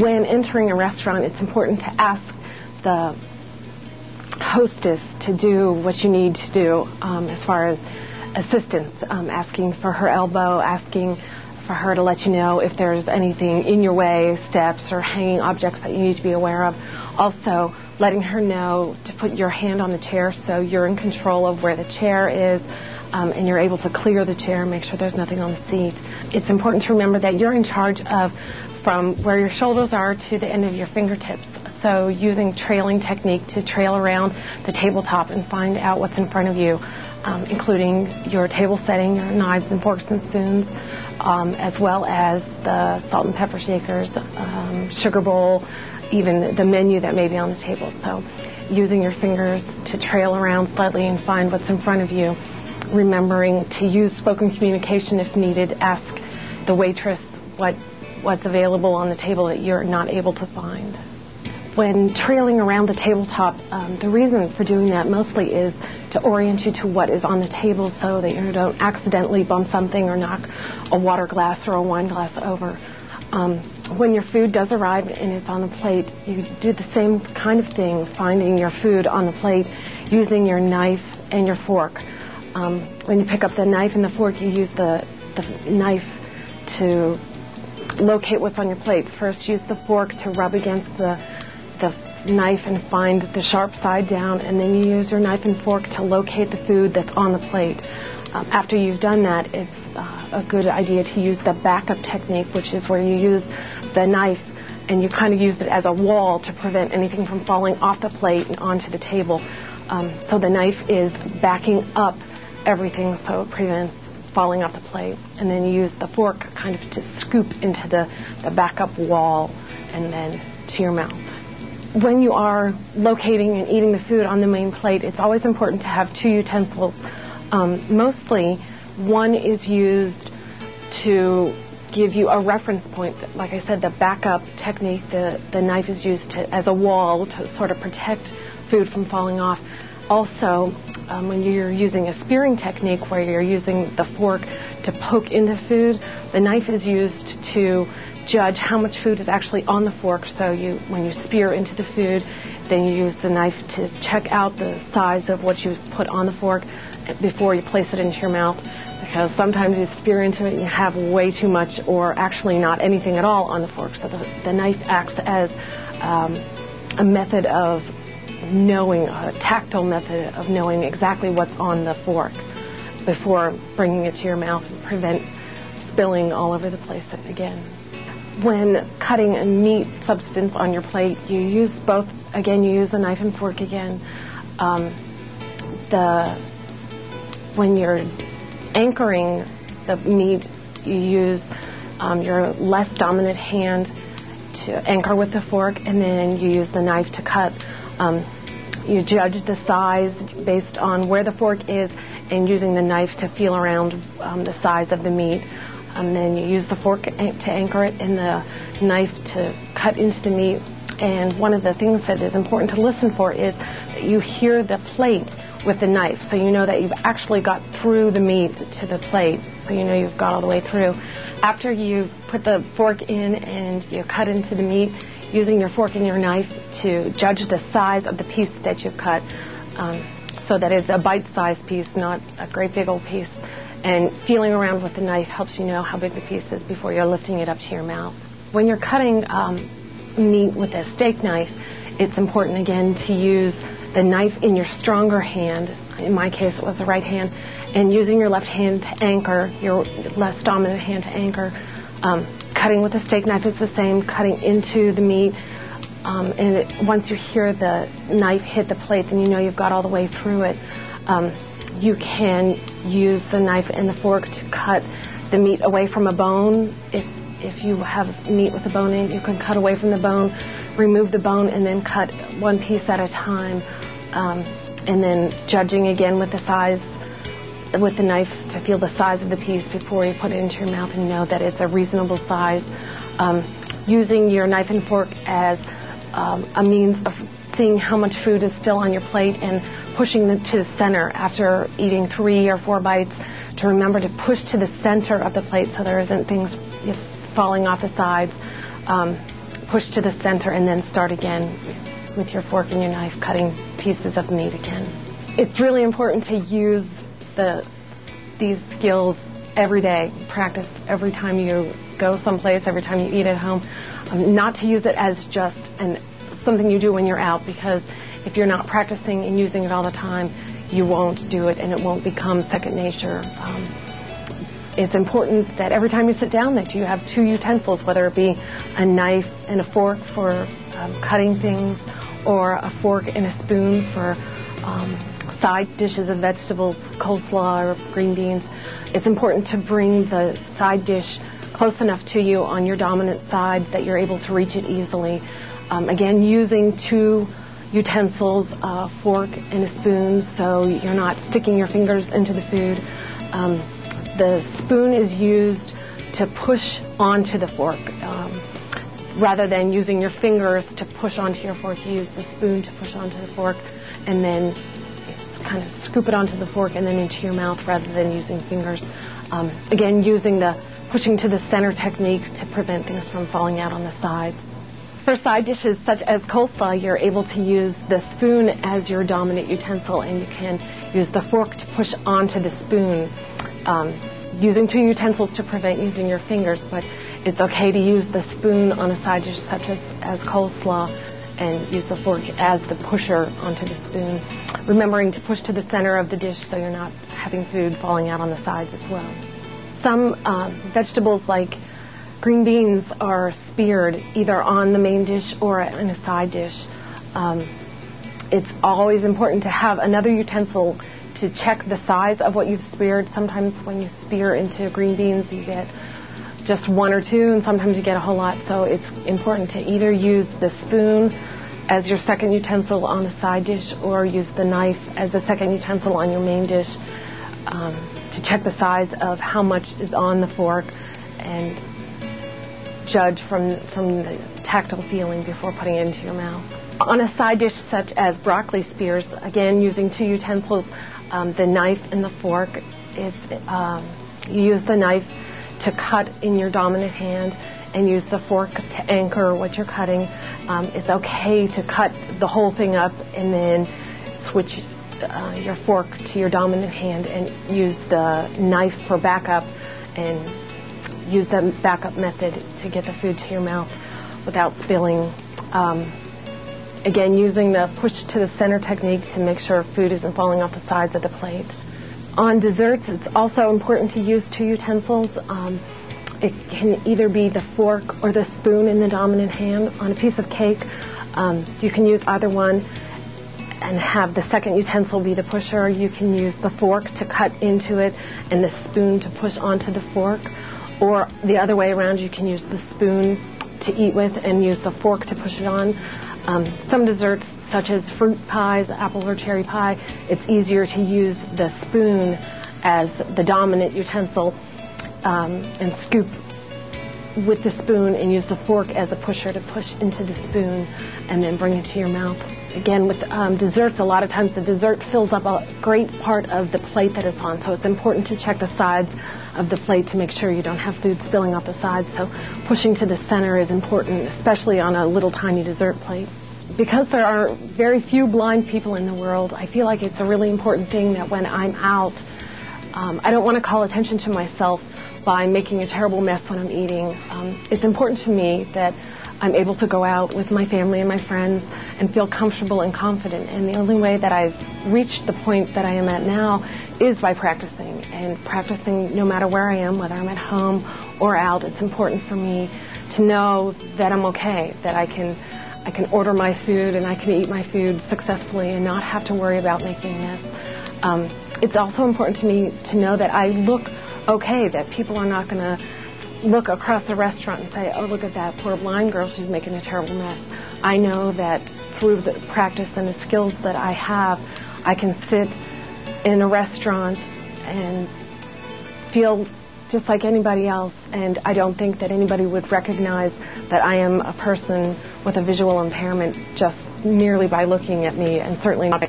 When entering a restaurant, it's important to ask the hostess to do what you need to do as far as assistance, asking for her elbow, asking for her to let you know if there's anything in your way, steps or hanging objects that you need to be aware of. Also, letting her know to put your hand on the chair so you're in control of where the chair is and you're able to clear the chair and make sure there's nothing on the seat. It's important to remember that you're in charge of from where your shoulders are to the end of your fingertips. So using trailing technique to trail around the tabletop and find out what's in front of you, including your table setting, your knives and forks and spoons, as well as the salt and pepper shakers, sugar bowl, even the menu that may be on the table. So using your fingers to trail around slightly and find what's in front of you, remembering to use spoken communication if needed, ask the waitress what's available on the table that you're not able to find. When trailing around the tabletop, the reason for doing that mostly is to orient you to what is on the table so that you don't accidentally bump something or knock a water glass or a wine glass over. When your food does arrive and it's on the plate, you do the same kind of thing, finding your food on the plate using your knife and your fork. When you pick up the knife and the fork, you use the knife to locate what's on your plate. First, use the fork to rub against the knife and find the sharp side down, and then you use your knife and fork to locate the food that's on the plate. After you've done that, it's a good idea to use the backup technique, which is where you use the knife and you kind of use it as a wall to prevent anything from falling off the plate and onto the table. So the knife is backing up everything so it prevents falling off the plate. And then you use the fork kind of to scoop into the backup wall and then to your mouth. When you are locating and eating the food on the main plate, it's always important to have two utensils. Mostly, one is used to give you a reference point. Like I said, the backup technique, the knife is used as a wall to sort of protect food from falling off. Also, when you're using a spearing technique where you're using the fork to poke into food, the knife is used to judge how much food is actually on the fork. So when you spear into the food, then you use the knife to check out the size of what you put on the fork before you place it into your mouth, because sometimes you spear into it and you have way too much or actually not anything at all on the fork. So the knife acts as a method of knowing, a tactile method of knowing exactly what's on the fork before bringing it to your mouth and prevent spilling all over the place again. When cutting a meat substance on your plate, you use both. Again, you use the knife and fork again. When you're anchoring the meat, you use your less dominant hand to anchor with the fork, and then you use the knife to cut. You judge the size based on where the fork is and using the knife to feel around the size of the meat. And then you use the fork to anchor it and the knife to cut into the meat. And one of the things that is important to listen for is that you hear the plate with the knife, so you know that you've actually got through the meat to the plate, so you know you've got all the way through. After you put the fork in and you cut into the meat, using your fork and your knife to judge the size of the piece that you've cut, so that it's a bite-sized piece, not a great big old piece. And feeling around with the knife helps you know how big the piece is before you're lifting it up to your mouth. When you're cutting meat with a steak knife, it's important again to use the knife in your stronger hand. In my case, it was the right hand. And using your left hand to anchor, your less dominant hand to anchor. Cutting with a steak knife is the same, cutting into the meat. Once you hear the knife hit the plate, then you know you've got all the way through it. You can use the knife and the fork to cut the meat away from a bone. If you have meat with a bone in it, you can cut away from the bone, remove the bone, and then cut one piece at a time. And then judging again with the size, with the knife to feel the size of the piece before you put it into your mouth and know that it's a reasonable size. Using your knife and fork as a means of seeing how much food is still on your plate and pushing it to the center after eating 3 or 4 bites to remember to push to the center of the plate so there isn't things falling off the sides. Push to the center and then start again with your fork and your knife cutting pieces of meat again. It's really important to use these skills every day. Practice every time you go someplace, every time you eat at home. Not to use it as just something you do when you're out, because if you're not practicing and using it all the time, you won't do it and it won't become second nature. It's important that every time you sit down that you have two utensils, whether it be a knife and a fork for cutting things, or a fork and a spoon for side dishes of vegetables, coleslaw or green beans. It's important to bring the side dish close enough to you on your dominant side that you're able to reach it easily. Again, using two utensils, a fork and a spoon, so you're not sticking your fingers into the food. The spoon is used to push onto the fork. Rather than using your fingers to push onto your fork, you use the spoon to push onto the fork and then kind of scoop it onto the fork and then into your mouth rather than using fingers. Again, using the pushing to the center techniques to prevent things from falling out on the sides. For side dishes such as coleslaw, you're able to use the spoon as your dominant utensil, and you can use the fork to push onto the spoon. Using two utensils to prevent using your fingers, but it's okay to use the spoon on a side dish such as coleslaw and use the fork as the pusher onto the spoon. Remembering to push to the center of the dish so you're not having food falling out on the sides as well. Some vegetables like green beans are speared either on the main dish or in a side dish. It's always important to have another utensil to check the size of what you've speared. Sometimes when you spear into green beans, you get just one or two, and sometimes you get a whole lot. So it's important to either use the spoon as your second utensil on a side dish or use the knife as the second utensil on your main dish to check the size of how much is on the fork and judge from the tactile feeling before putting it into your mouth. On a side dish such as broccoli spears, again using two utensils, the knife and the fork. You use the knife to cut in your dominant hand and use the fork to anchor what you're cutting. It's okay to cut the whole thing up and then switch your fork to your dominant hand and use the knife for backup and use the backup method to get the food to your mouth without spilling. Again, using the push to the center technique to make sure food isn't falling off the sides of the plate. On desserts, it's also important to use two utensils. It can either be the fork or the spoon in the dominant hand. On a piece of cake, you can use either one and have the second utensil be the pusher. You can use the fork to cut into it and the spoon to push onto the fork. Or the other way around, you can use the spoon to eat with and use the fork to push it on. Some desserts, such as fruit pies, apple or cherry pie, it's easier to use the spoon as the dominant utensil and scoop with the spoon and use the fork as a pusher to push into the spoon and then bring it to your mouth. Again, with desserts, a lot of times the dessert fills up a great part of the plate that it's on, so it's important to check the sides of the plate to make sure you don't have food spilling off the sides. So pushing to the center is important, especially on a little tiny dessert plate. Because there are very few blind people in the world, I feel like it's a really important thing that when I'm out, I don't want to call attention to myself by making a terrible mess when I'm eating. It's important to me that I'm able to go out with my family and my friends and feel comfortable and confident. And the only way that I've reached the point that I am at now is by practicing. And practicing no matter where I am, whether I'm at home or out, it's important for me to know that I'm okay, that I can order my food and I can eat my food successfully and not have to worry about making a mess. It's also important to me to know that I look okay, that people are not going to look across the restaurant and say, oh, look at that poor blind girl, she's making a terrible mess. I know that through the practice and the skills that I have, I can sit in a restaurant and feel just like anybody else, and I don't think that anybody would recognize that I am a person with a visual impairment just merely by looking at me, and certainly not